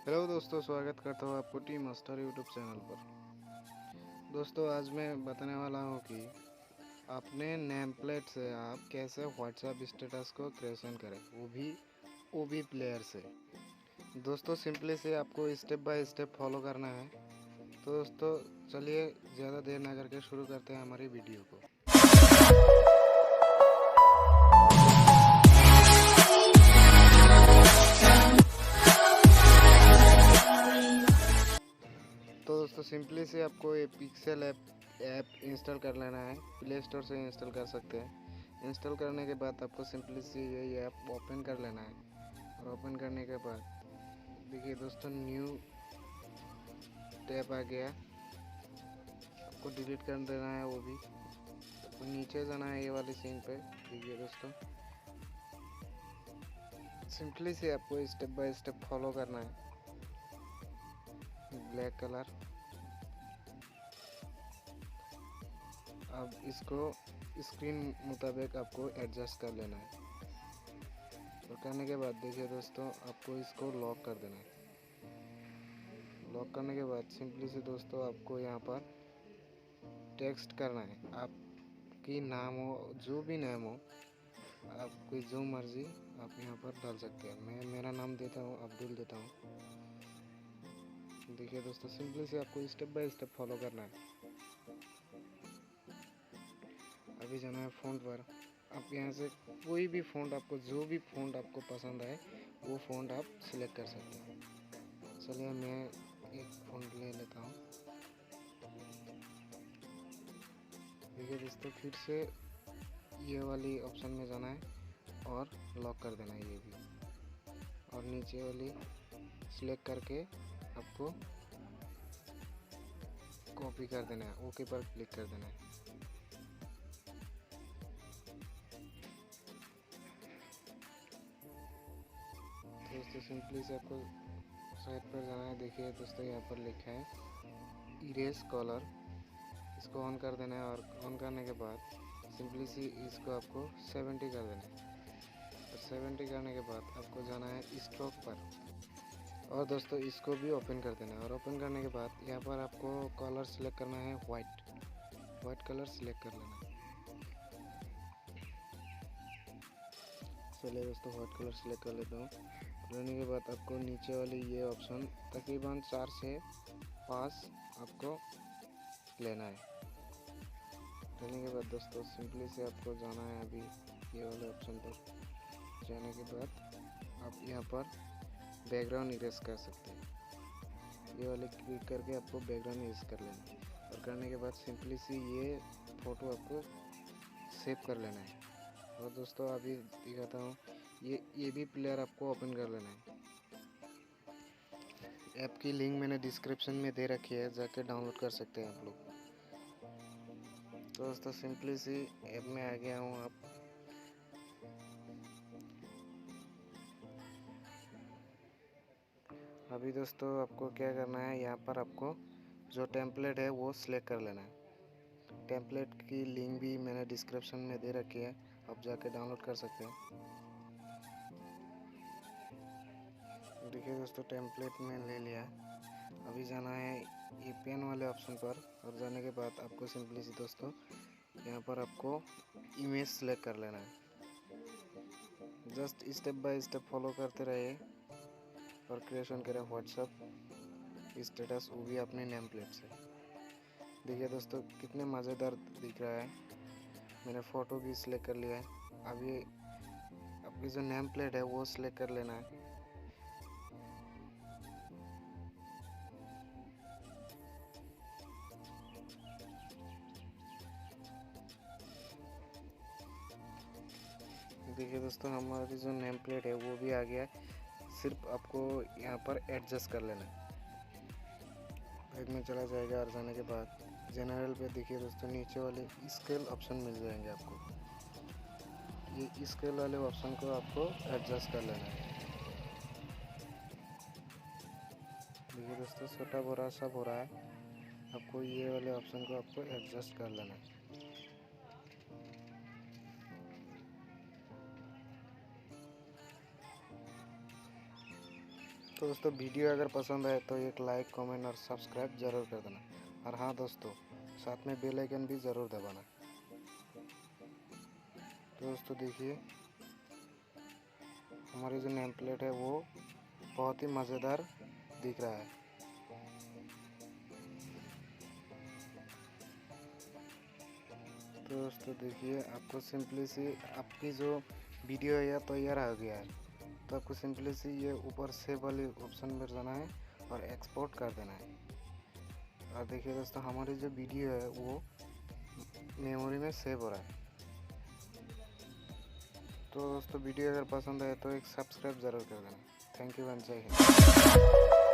Hello दोस्तों, स्वागत करता हूँ आपको टी मास्टर यूट्यूब चैनल पर। दोस्तों, आज मैं बताने वाला हूँ कि अपने नेम प्लेट से आप कैसे व्हाट्सएप स्टेटस को क्रिएशन करें, वो भी ओवी प्लेयर से। दोस्तों, सिंपली से आपको स्टेप बाय स्टेप फॉलो करना है। तो दोस्तों, चलिए ज़्यादा देर ना करके शुरू करते हैं हमारी वीडियो को। तो दोस्तों, सिंपली से आपको ये pixelLab ऐप इंस्टॉल कर लेना है। प्ले स्टोर से इंस्टॉल कर सकते हैं। इंस्टॉल करने के बाद आपको सिंपली से ये ऐप ओपन कर लेना है। और ओपन करने के बाद देखिए दोस्तों, न्यू टैब आ गया। आपको डिलीट कर देना है वो भी। आपको नीचे जाना है ये वाली सीन पे। देखिए दोस्तों, सिंपली से आपको स्टेप बाय स्टेप फॉलो करना है। ब्लैक कलर, अब इसको स्क्रीन मुताबिक आपको एडजस्ट कर लेना है। और करने के बाद देखिए दोस्तों, आपको इसको लॉक कर देना है। लॉक करने के बाद सिंपली से दोस्तों, आपको यहाँ पर टेक्स्ट करना है। आपकी नाम हो, जो भी नाम हो, आपकी जो मर्जी आप यहाँ पर डाल सकते हैं। मैं मेरा नाम देता हूँ, अब्दुल देता हूँ। देखिए दोस्तों, सिंपली से आपको स्टेप बाय स्टेप फॉलो करना है। अभी जाना है फ़ॉन्ट पर। आप यहाँ से कोई भी फ़ॉन्ट, आपको जो भी फ़ॉन्ट आपको पसंद आए वो फ़ॉन्ट आप सिलेक्ट कर सकते हैं। चलिए मैं एक फ़ॉन्ट ले लेता हूँ। देखिए दोस्तों, फिर से ये वाली ऑप्शन में जाना है और लॉक कर देना है ये भी। और नीचे वाली सिलेक्ट करके आपको कॉपी कर देना है। ओके पर क्लिक कर देना है। दोस्तों, सिंपली से आपको साइड पर जाना है। देखिए दोस्तों, यहाँ पर लिखा है इरेज कलर। इसको ऑन कर देना है। और ऑन करने के बाद सिंपली सी इसको आपको 70 कर देना है। और 70 करने के बाद आपको जाना है स्ट्रोक पर। और दोस्तों, इसको भी ओपन कर देना है। और ओपन करने के बाद यहाँ पर आपको कलर सिलेक्ट करना है, वाइट कलर सिलेक्ट कर लेना है। चलिए दोस्तों, वाइट कलर सिलेक्ट कर लेता हूँ। करने के बाद आपको नीचे वाली ये ऑप्शन तकरीबन 4 से 5 आपको लेना है। लेने के बाद दोस्तों, सिंपली से आपको जाना है अभी ये वाले ऑप्शन पर। जाने के बाद आप यहाँ पर बैकग्राउंड इरेज कर सकते हैं। ये वाले क्लिक करके आपको बैकग्राउंड इरेज कर लेना है। और करने के बाद सिंपली से ये फ़ोटो आपको सेव कर लेना है। और दोस्तों, अभी दिखाता हूँ, ये भी प्लेयर आपको ओपन कर लेना है। ऐप की लिंक मैंने डिस्क्रिप्शन में दे रखी है, जाके डाउनलोड कर सकते हैं आप लोग। तो दोस्तों, सिंपली सी ऐप में आ गया हूँ। आप अभी दोस्तों, आपको क्या करना है, यहाँ पर आपको जो टेम्पलेट है वो सिलेक्ट कर लेना है। टेम्पलेट की लिंक भी मैंने डिस्क्रिप्शन में दे रखी है, आप जाके डाउनलोड कर सकते हैं। देखिए दोस्तों, टेम्पलेट में ले लिया। अभी जाना है ये पेन वाले ऑप्शन पर। और जाने के बाद आपको सिंपली से दोस्तों, यहाँ पर आपको इमेज सेलेक्ट कर लेना है। Just step by step follow करते रहिए और क्रिएशन करें व्हाट्सएप स्टेटस, वो भी अपने नेम प्लेट से। देखिए दोस्तों, कितने मज़ेदार दिख रहा है। मैंने फ़ोटो भी सिलेक्ट कर लिया है। अभी आपकी जो नेम प्लेट है वो सिलेक्ट कर लेना है। देखिए दोस्तों, हमारी जो नेम प्लेट है वो भी आ गया है। सिर्फ आपको यहाँ पर एडजस्ट कर लेना है। बैग में चला जाएगा। और जाने के बाद जनरल पे देखिए दोस्तों, नीचे वाले स्केल ऑप्शन मिल जाएंगे आपको। ये स्केल वाले ऑप्शन को आपको एडजस्ट कर लेना है। देखिए दोस्तों, छोटा बोरा सब हो रहा है। आपको ये वाले ऑप्शन को आपको एडजस्ट कर लेना है। तो दोस्तों वीडियो अगर पसंद आए तो एक लाइक, कमेंट और सब्सक्राइब ज़रूर कर देना। और हाँ दोस्तों, साथ में बेल आइकन भी ज़रूर दबाना। तो दोस्तों देखिए, हमारी जो नेम प्लेट है वो बहुत ही मज़ेदार दिख रहा है। तो दोस्तों देखिए, आपको सिंपली सी आपकी जो वीडियो है यह तैयार हो गया है। तो आपको सिंपली सी ये ऊपर सेव वाले ऑप्शन में जाना है और एक्सपोर्ट कर देना है। और देखिए दोस्तों, हमारी जो वीडियो है वो मेमोरी में सेव हो रहा है। तो दोस्तों वीडियो अगर पसंद आए तो एक सब्सक्राइब ज़रूर कर देना। थैंक यू एंड जय हिंद।